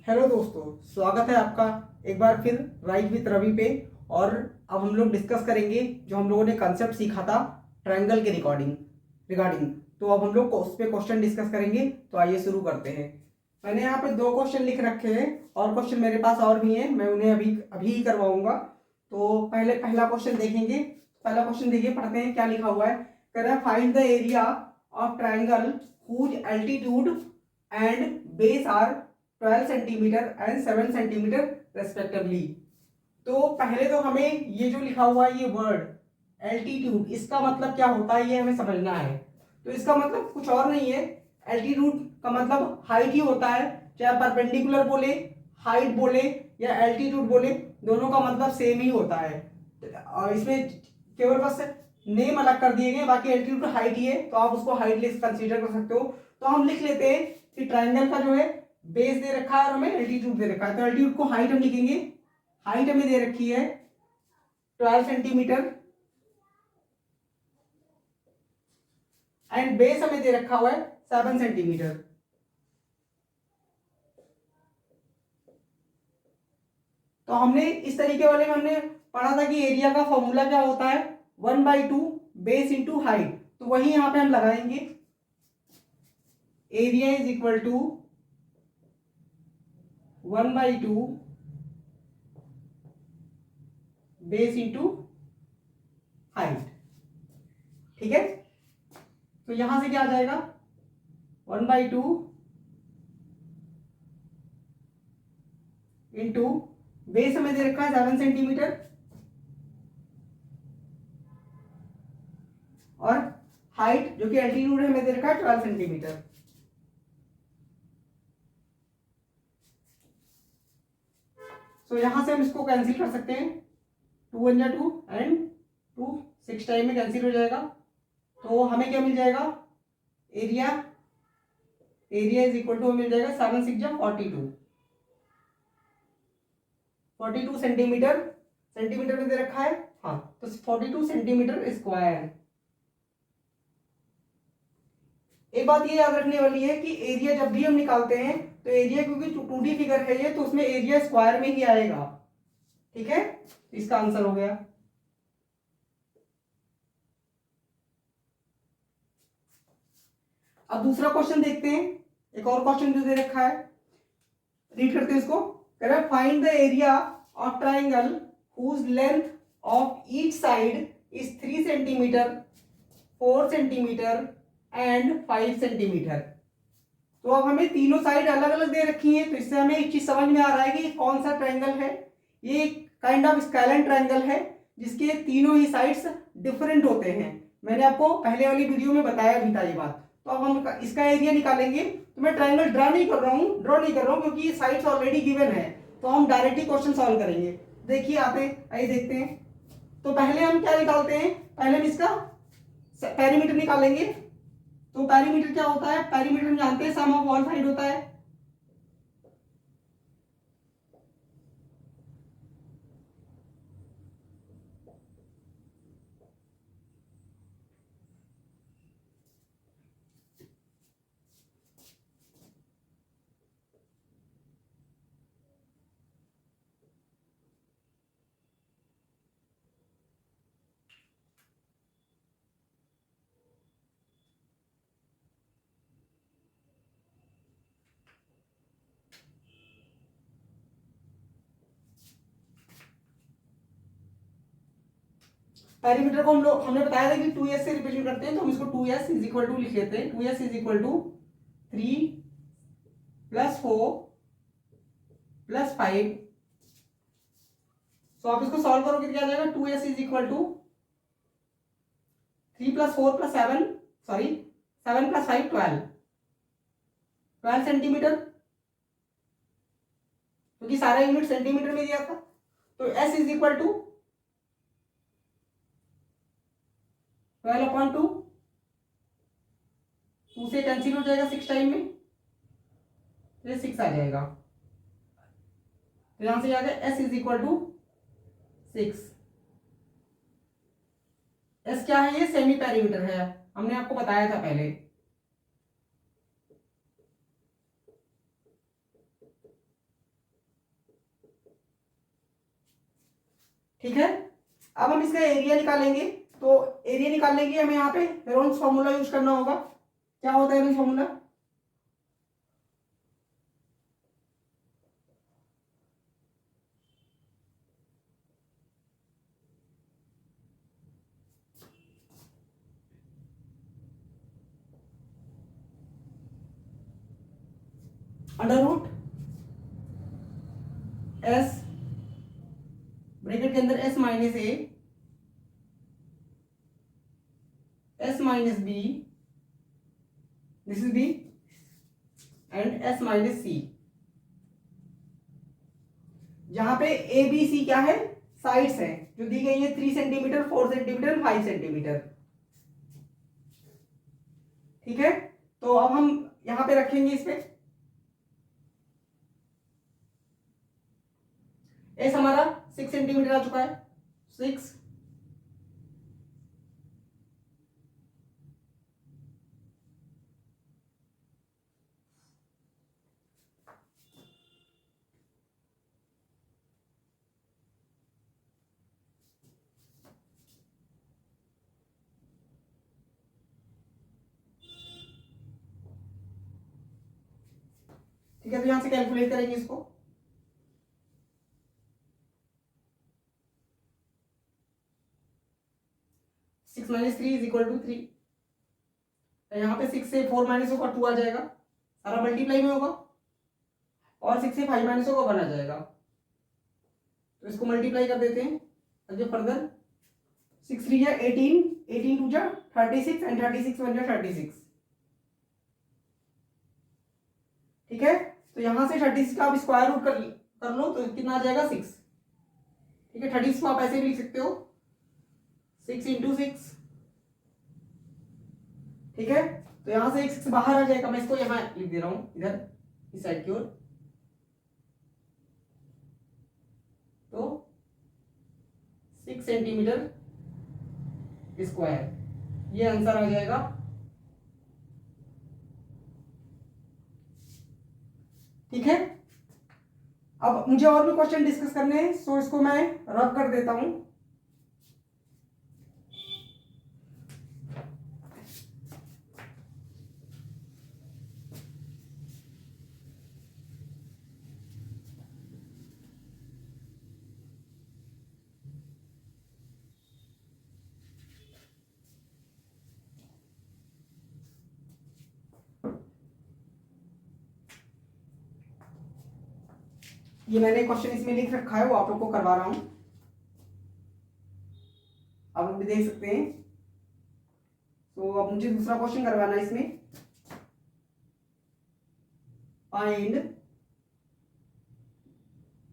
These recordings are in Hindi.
हेलो दोस्तों, स्वागत है आपका एक बार फिर राइज विद रवि पे। और अब हम लोग डिस्कस करेंगे जो हम लोगों ने कंसेप्ट सीखा था ट्रायंगल के रिगार्डिंग। तो अब हम लोग उस पे क्वेश्चन डिस्कस करेंगे। तो आइए शुरू करते हैं। मैंने यहाँ पे दो क्वेश्चन लिख रखे हैं और क्वेश्चन मेरे पास और भी हैं, मैं उन्हें अभी अभी ही करवाऊंगा। तो पहला क्वेश्चन देखेंगे। पहला क्वेश्चन देखिए, पढ़ते हैं क्या लिखा हुआ है। कह रहा है find the area of triangle whose altitude and base are 12 centimetre and 7 centimetre respectively. तो पहले तो हमें ये जो लिखा हुआ है ये वर्ड एल्टीट्यूड, इसका मतलब क्या होता है ये हमें समझना है। तो इसका मतलब कुछ और नहीं है, एल्टीट्यूड का मतलब हाइट ही होता है। चाहे परपेंडिकुलर बोले, हाइट बोले या एल्टीट्यूड बोले, दोनों का मतलब सेम ही होता है। और इसमें केवल बस नेम अलग कर दिए गए, बाकी एल्टीट्यूड हाइट ही है, तो आप उसको हाइट लेस कंसीडर कर सकते हो। तो हम लिख लेते हैं कि ट्राइंगल का जो है बेस दे रखा है और हमें एल्टीट्यूड दे रखा है। तो एल्टीट्यूड को हाइट हम लिखेंगे, हाइट हमें दे रखी है 12 सेंटीमीटर एंड बेस हमें दे रखा हुआ है 7 सेंटीमीटर। तो हमने इस तरीके वाले में हमने पढ़ा था कि एरिया का फॉर्मूला क्या होता है, 1/2 बेस इंटू हाइट। तो वही यहां पे हम लगाएंगे, area is equal to 1/2 base into height. ठीक है, तो यहां से क्या आ जाएगा, 1/2 इंटू बेस हमें दे रखा है 7 सेंटीमीटर और हाइट जो कि एल्टीट्यूड है हमें दे रखा है 12 सेंटीमीटर। तो यहां से हम इसको कैंसिल कर सकते हैं, 2 1 2 एंड 2 6 टाइम में कैंसिल हो जाएगा। तो हमें क्या मिल जाएगा, एरिया इज इक्वल टू मिल जाएगा 7 6 42 सेंटीमीटर। सेंटीमीटर में दे रखा है, हाँ, तो 42 सेंटीमीटर स्क्वायर। एक बात ये याद रखने वाली है कि एरिया जब भी हम निकालते हैं तो एरिया क्योंकि 2D फिगर है ये, तो उसमें एरिया स्क्वायर में ही आएगा। ठीक है, इसका आंसर हो गया। अब दूसरा क्वेश्चन देखते हैं। एक और क्वेश्चन जो दे रखा है, रीड करते हैं इसको। कह रहा है find the area of triangle whose length of each side is 3 centimetre, 4 centimetre and 5 centimetre. तो अब हमें तीनों साइड अलग अलग दे रखी है, तो इससे हमें एक चीज समझ में आ रहा है कि कौन सा ट्राइंगल है। ये काइंड ऑफ स्केलेन ट्राइंगल है जिसके तीनों ही साइड्स डिफरेंट होते हैं। मैंने आपको पहले वाली वीडियो में बताया भी था ये बात। तो अब हम इसका एरिया निकालेंगे। तो मैं ट्राइंगल ड्रा नहीं कर रहा हूं क्योंकि साइड्स ऑलरेडी गिवन है। तो हम डायरेक्टली क्वेश्चन सॉल्व करेंगे। देखिए आइए देखते हैं। तो पहले हम क्या निकालते हैं, पहले हम इसका पेरीमीटर निकालेंगे। तो पेरीमीटर क्या होता है, पेरीमीटर हम जानते हैं सम ऑफ ऑल साइड होता है। पेरीमीटर को हमने बताया था कि 2s से रिप्रेजेंट करते हैं, तो हम इसको 2s इज इक्वल टू लिख लेते हैं। 2s is equal to 3 + 4 + 5। तो आप इसको सॉल्व करोगे क्या आ जाएगा, 2s is equal to 3 + 4 + 7, sorry 7 + 5 12 centimetre, क्योंकि सारा यूनिट सेंटीमीटर में दिया था। तो s इज इक्वल टू 12/2, 2 से कैंसिल हो जाएगा 6 टाइम में, तो ये 6 आ जाएगा। तो यहां से आ गया s is equal to 6। S क्या है, ये सेमी पेरीमीटर है, हमने आपको बताया था पहले। ठीक है। अब हम इसका एरिया निकालेंगे, तो एरिया निकालने के लिए हमें यहाँ पे हेरोन्स फॉर्मूला यूज करना होगा। क्या होता है Heron's formula? Under root S, bracket के अंदर S minus A, S minus B, this is B, and S minus C. जहां पे ए बी सी क्या है? साइड्स हैं, जो दी गई है 3 सेंटीमीटर, 4 सेंटीमीटर, 5 सेंटीमीटर। ठीक है, तो अब हम यहां पे रखेंगे इस पे एस हमारा 6 सेंटीमीटर आ चुका है, 6। ठीक है, तो यहां से कैलकुलेट करेंगे इसको। 6 माइनस 3 इज इक्वल टू 3। यहाँ पे 6 से 4 माइनस होगा 2 आ जाएगा, सारा मल्टीप्लाई में होगा, और 6 से 5 माइनस होगा 1 आ जाएगा। तो इसको मल्टीप्लाई कर देते हैं आगे फर्दर। 6 3 या 18, 18 2 जा 36, एंड 36 1 जा 36। ठीक है, तो यहां से 36 का आप स्क्वायर रूट कर लो तो कितना आ जाएगा? 6। ठीक है, 36 को आप ऐसे भी लिख सकते हो, 6 इंटू 6। ठीक है, तो यहां से एक 6 बाहर आ जाएगा, मैं इसको यहां लिख दे रहा हूं इधर इस साइड की ओर। तो 6 सेंटीमीटर स्क्वायर, ये आंसर आ जाएगा। ठीक है, अब मुझे और भी क्वेश्चन डिस्कस करने हैं, सो इसको मैं रब कर देता हूं। ये मैंने क्वेश्चन इसमें लिख रखा है, वो आप लोग को करवा रहा हूं, आप लोग भी देख सकते हैं। तो अब मुझे दूसरा क्वेश्चन करवाना है इसमें। Find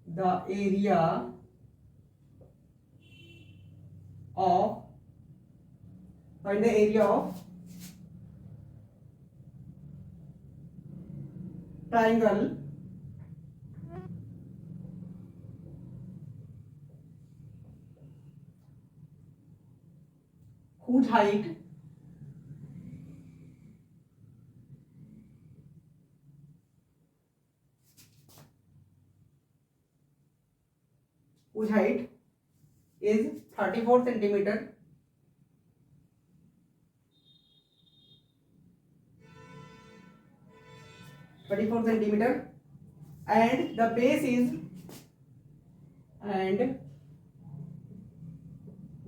the area of find the area of triangle whose height is 34 centimeter, and the base is and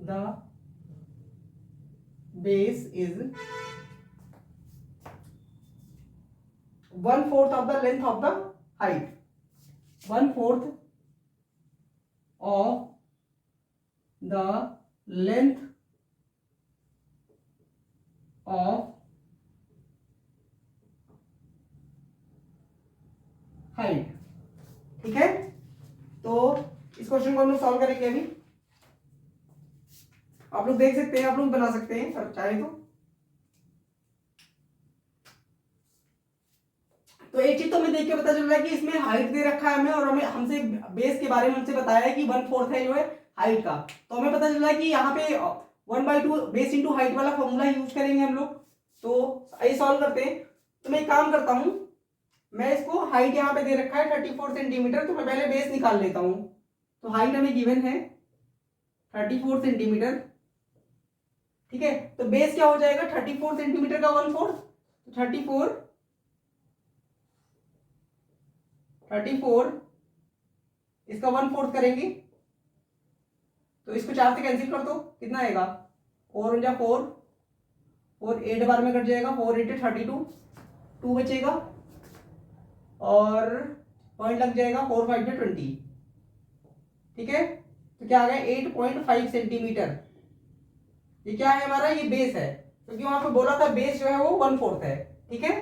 the base is 1/4 of the length of the height, 1/4 of the length of height। ठीक है, तो इस क्वेश्चन को हम लोग सॉल्व करेंगे अभी। आप लोग देख सकते हैं, आप लोग बना सकते हैं सर चाहे तो एक चीज तो हमें देख के पता चल रहा है कि इसमें हाइट दे रखा है हमें, और हमें हमसे बेस के बारे में हमसे बताया है कि 1/4 है जो है हाइट का। तो हमें पता चल रहा है कि यहाँ पे 1/2 बेस इंटू हाइट वाला फॉर्मूला यूज करेंगे हम लोग। तो ये सॉल्व करते हैं। तो मैं एक काम करता हूँ, मैं इसको हाइट यहाँ पे दे रखा है 34 सेंटीमीटर, तो मैं पहले बेस निकाल लेता हूँ। तो हाइट हमें गिवन है 34 सेंटीमीटर। ठीक है, तो बेस क्या हो जाएगा 34 सेंटीमीटर का 1/4, तो 34 इसका 1/4 करेंगे, तो इसको 4 से कैंसिल कर दो, कितना आएगा 4 × 4, 4 8 बार में कट जाएगा, 4 × 32, 2 बचेगा और पॉइंट लग जाएगा, 4 5 20। ठीक है, तो क्या आ गया 8.5 सेंटीमीटर। ये क्या है हमारा, ये बेस है, क्योंकि वहां पे बोला था बेस जो है वो 1/4 है। ठीक है,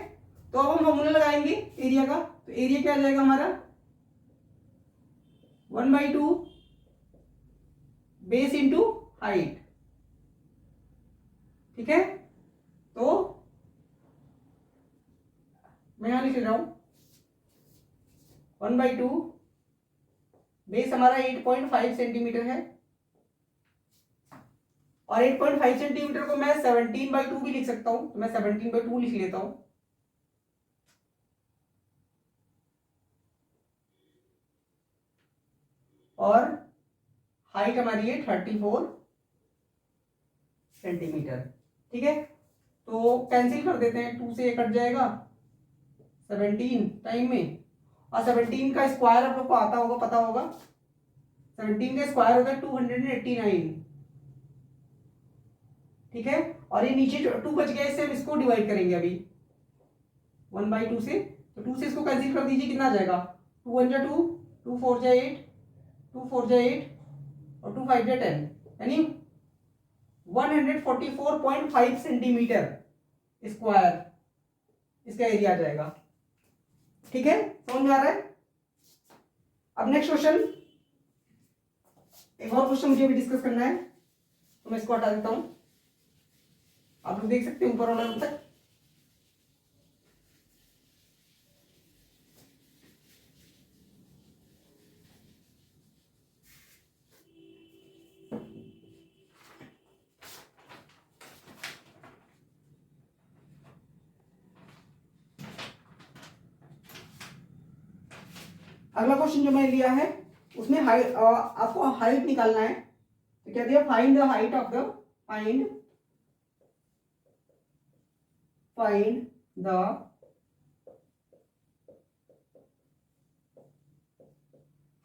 तो अब हम फॉर्मूला लगाएंगे एरिया का, तो एरिया क्या आ जाएगा हमारा 1/2 बेस इंटू हाइट। ठीक है, तो मैं यहां लिख रहा हूं 1/2 बेस हमारा 8.5 सेंटीमीटर है, और 8.5 सेंटीमीटर को मैं 17/2 भी लिख सकता हूं, तो मैं 17/2 लिख लेता हूं। और हाइट हमारी है 34 सेंटीमीटर। ठीक है, तो कैंसिल कर देते हैं, 2 से कट जाएगा 17 टाइम में, और 17 का स्क्वायर आप लोग को आता होगा, पता होगा 17 का स्क्वायर होता है 289। ठीक है, और ये नीचे 2 बच गया, इससे हम इसको डिवाइड करेंगे अभी 1/2 से, तो 2 से इसको कैंसिल कर दीजिए, कितना आ जाएगा 2 1 2, 2 4 8, 2 4 8 और 2 5 10, यानी 144.5 सेंटीमीटर स्क्वायर इसका एरिया आ जाएगा। ठीक है, समझ में आ रहा है। अब नेक्स्ट क्वेश्चन, एक और क्वेश्चन मुझे भी डिस्कस करना है, तो मैं इसको हटा देता हूं, आप लोग देख सकते हैं ऊपर वाला तक। अगला क्वेश्चन जो मैं लिया है उसमें हाइट, आपको हाइट निकालना है, तो क्या दिया find the height of the find the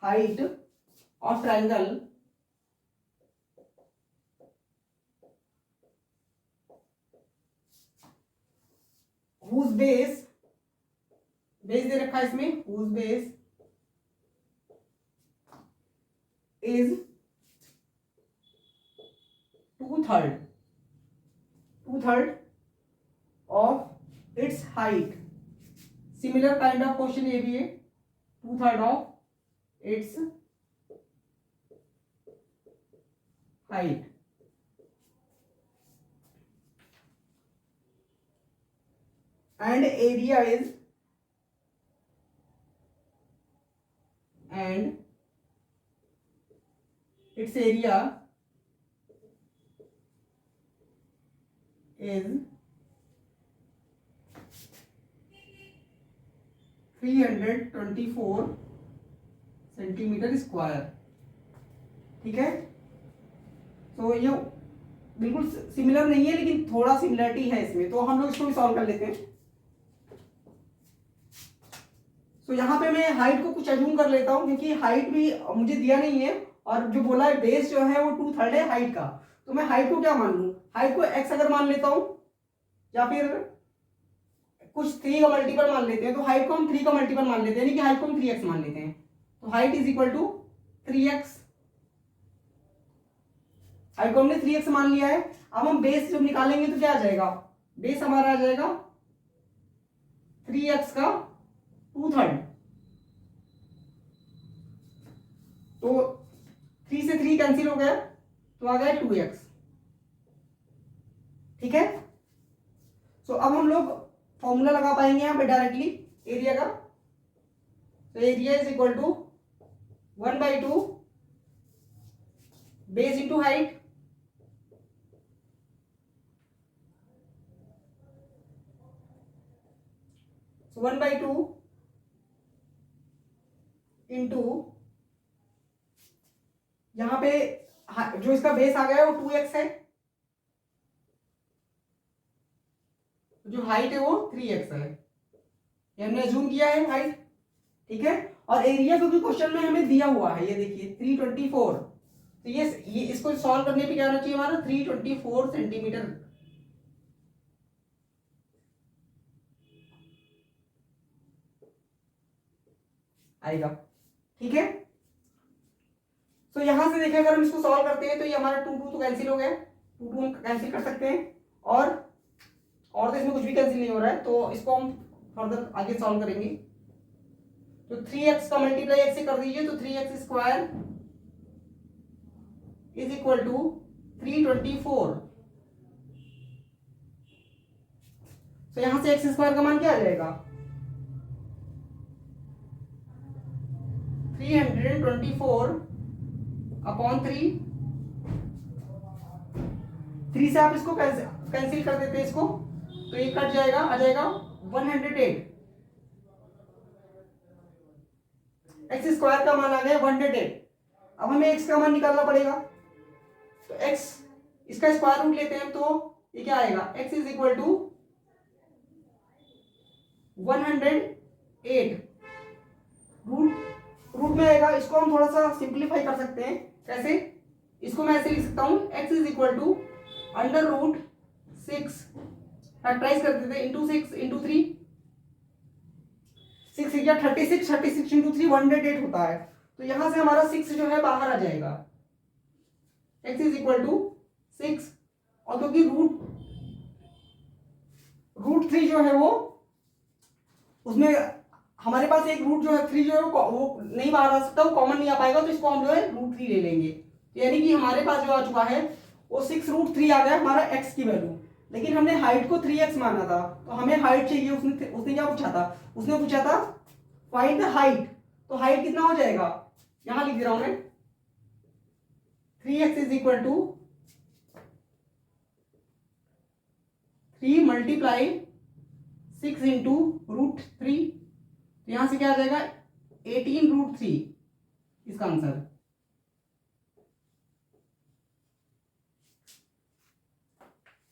height of triangle whose base दे रखा है इसमें, whose base is 2/3 of its height। Similar kind of question ये भी है, 2/3 of its height. and area is and its area is 324 centimetre square. ठीक है, तो ये बिल्कुल सिमिलर नहीं है, लेकिन थोड़ा सिमिलरिटी है इसमें, तो हम लोग इसको भी सॉल्व कर लेते हैं। तो यहाँ पे मैं हाइट को कुछ अज्यूम कर लेता हूँ, क्योंकि हाइट भी मुझे दिया नहीं है, और जो बोला है बेस जो है वो 2/3 है हाइट का, तो मैं हाइट को क्या मान लूँ, हाइट को x अगर मान लेता हूँ, या फिर कुछ 3 का मल्टीपल मान लेते हैं, तो हाइट को हम 3 का मल्टीपल मान लेते हैं, यानी कि हाइट को हम 3x मान लेते हैं, तो height is equal to 3x। Height को हमने 3x मान लिया है। अब हम बेस जब निकालेंगे तो क्या आ जाएगा, बेस हमारा आ जाएगा 3x का 2/3, तो 3 से 3 कैंसिल हो गया, तो आ गया 2x। ठीक है, तो अब हम लोग फॉर्मूला लगा पाएंगे यहाँ पे डायरेक्टली एरिया का, तो area is equal to 1/2 base into height, so 1/2 into, यहाँ पे जो इसका बेस आ गया है वो 2x है, जो हाइट है वो 3x है, ये हमने अज्यूम किया है हाइट, ठीक है। और एरिया क्योंकि क्वेश्चन में हमें दिया हुआ है, ये देखिए 324, तो ये इसको सॉल्व करने पे क्या होना चाहिए हमारा 324 सेंटीमीटर आएगा, ठीक है। तो यहां से देखें अगर हम इसको सॉल्व करते हैं तो ये हमारा 2 2 तो कैंसिल हो गया, 2 2 हम कैंसिल कर सकते हैं, और तो इसमें कुछ भी कैंसिल नहीं हो रहा है, तो इसको हम फर्दर आगे सॉल्व करेंगे। तो 3x का मल्टीप्लाई x से कर दीजिए, तो 3x square is equal to 324। तो यहां से x स्क्वायर का मान क्या आ जाएगा 324 अपॉन 3 से आप इसको कैंसिल कर देते हैं इसको, तो ये कट जाएगा, आ जाएगा 108। एक्स स्क्वायर का मान आ गया 108। अब हमें एक्स का मान निकालना पड़ेगा, तो एक्स इसका स्क्वायर रूट लेते हैं, तो ये क्या आएगा x is equal to 108 root में आएगा। इसको हम थोड़ा सा सिंप्लीफाई कर सकते हैं, कैसे, इसको मैं ऐसे लिख सकता हूं x is equal to under root 6 factorise कर देते हैं इंटू 6 इंटू 3, 6 या 36, 36 इंटू 3 108 होता है, तो यहां से हमारा 6 जो है बाहर आ जाएगा, x इज इक्वल टू 6, और क्योंकि रूट 3 जो है वो उसमें हमारे पास एक रूट जो है 3 जो है वो नहीं बाहर आ सकता, वो कॉमन नहीं आ पाएगा, तो इसको हम जो है रूट 3 ले लेंगे, यानी कि हमारे पास जो आ चुका है वो 6 रूट 3 आ गया हमारा x की वैल्यू। लेकिन हमने हाइट को 3x माना था, तो हमें हाइट चाहिए, उसने क्या पूछा था, उसने पूछा था फाइंड द हाइट, तो हाइट कितना हो जाएगा, यहां लिख दे रहा हूं मैं 3x is equal to 3 multiply 6 into root 3, तो यहां से क्या आ जाएगा 18 रूट 3 इसका आंसर।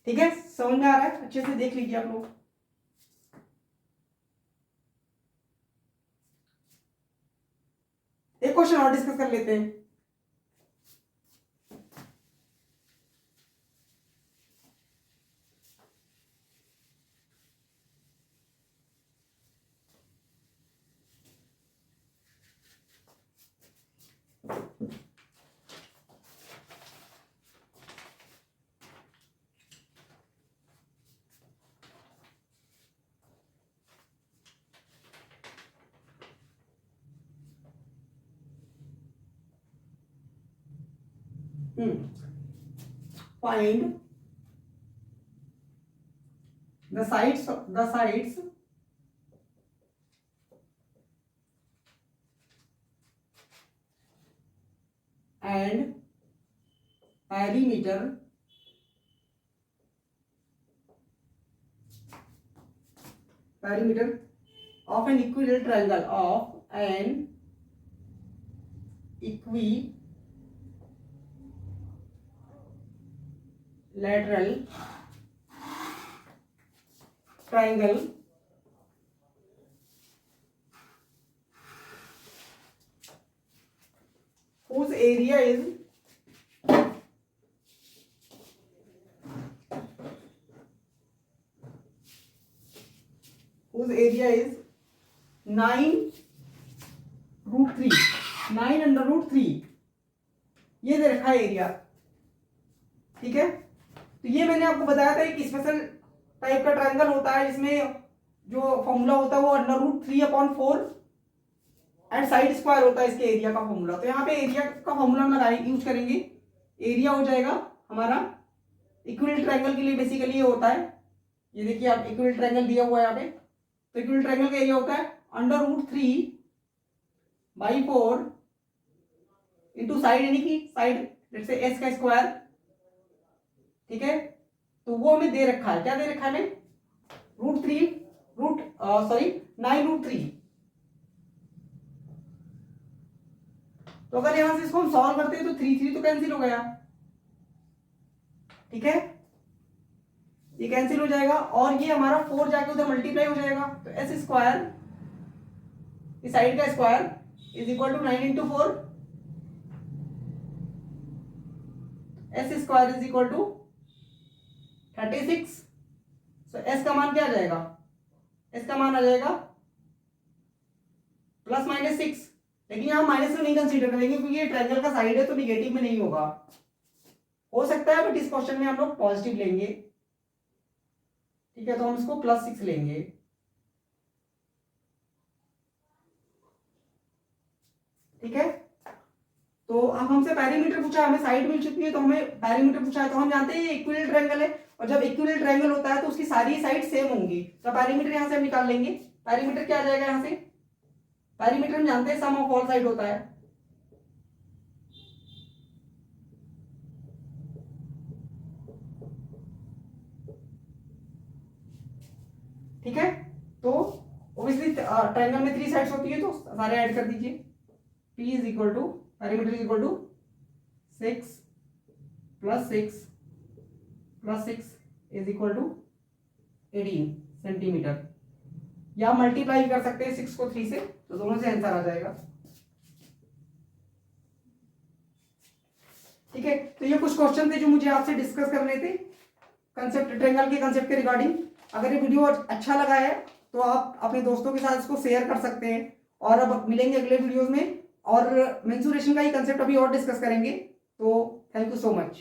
ठीक है, समझ में आ रहा है, अच्छे से देख लीजिए आप लोग। एक क्वेश्चन और डिस्कस कर लेते हैं। Find the sides and perimeter of an equilateral triangle lateral triangle whose area is 9 root 3, 9 under root 3, ये दे रखा है एरिया, ठीक है। तो ये मैंने आपको बताया था एक स्पेशल टाइप का ट्रायंगल होता है जिसमें जो फॉर्मूला होता है वो under root 3/4 and side square होता है इसके एरिया का फॉर्मूला। तो यहाँ पे एरिया का फॉर्मूला हम यूज करेंगे, एरिया हो जाएगा हमारा इक्विलेटरल ट्रायंगल के लिए बेसिकली ये होता है, ये देखिए आप इक्विलेटरल ट्रायंगल दिया हुआ है यहाँ पे, तो इक्विलेटरल ट्रायंगल का एरिया होता है अंडर रूट 3/4 इंटू साइड, यानी कि साइड जैसे एस का स्क्वायर, ठीक है। तो वो हमें दे रखा है, क्या दे रखा है हमें रूट 9 रूट 3, तो अगर यहां से इसको हम सॉल्व करते हैं तो 3 तो कैंसिल हो गया, ठीक है, ये कैंसिल हो जाएगा और ये हमारा 4 जाके उधर मल्टीप्लाई हो जाएगा। तो एस स्क्वायर, इस साइड का square is equal to 9 into 4, s square is equal to 36। So s का मान क्या आ जाएगा, एस का मान आ जाएगा +-6, लेकिन यहाँ माइनस में नहीं कंसीडर करेंगे क्योंकि ये ट्रायंगल का साइड है तो निगेटिव में नहीं होगा, हो सकता है बट इस क्वेश्चन में हम लोग पॉजिटिव लेंगे, ठीक है, तो हम इसको +6 लेंगे, ठीक है। तो अब हमसे पैरीमीटर पूछा, हमें साइड मिल चुकी है तो हमें पैरीमीटर पूछा है, तो हम जानते हैं ये इक्विलेटरल ट्रायंगल है और जब इक्विलेटरल ट्रायंगल होता है तो उसकी सारी साइड सेम होंगी, तो पैरीमीटर यहां से हम निकाल लेंगे। पैरीमीटर क्या आ जाएगा यहां से, पैरीमीटर हम जानते हैं सम ऑफ ऑल साइड होता है, ठीक है। तो ऑब्वियसली ट्रायंगल में 3 साइड्स होती है तो सारे ऐड कर दीजिए। P is equal to, perimeter is equal to 6 + 6 is equal to 18 centimetre, या मल्टीप्लाई कर सकते हैं 6 को 3 से, तो दोनों से आंसर आ जाएगा, ठीक है। तो ये कुछ क्वेश्चन थे जो मुझे आपसे डिस्कस करने थे कंसेप्ट, ट्रायंगल के कंसेप्ट के रिगार्डिंग। अगर ये वीडियो अच्छा लगा है तो आप अपने दोस्तों के साथ इसको शेयर कर सकते हैं, और अब मिलेंगे अगले वीडियोस में और मेंसुरेशन का ही कंसेप्ट अभी और डिस्कस करेंगे। तो थैंक यू सो मच।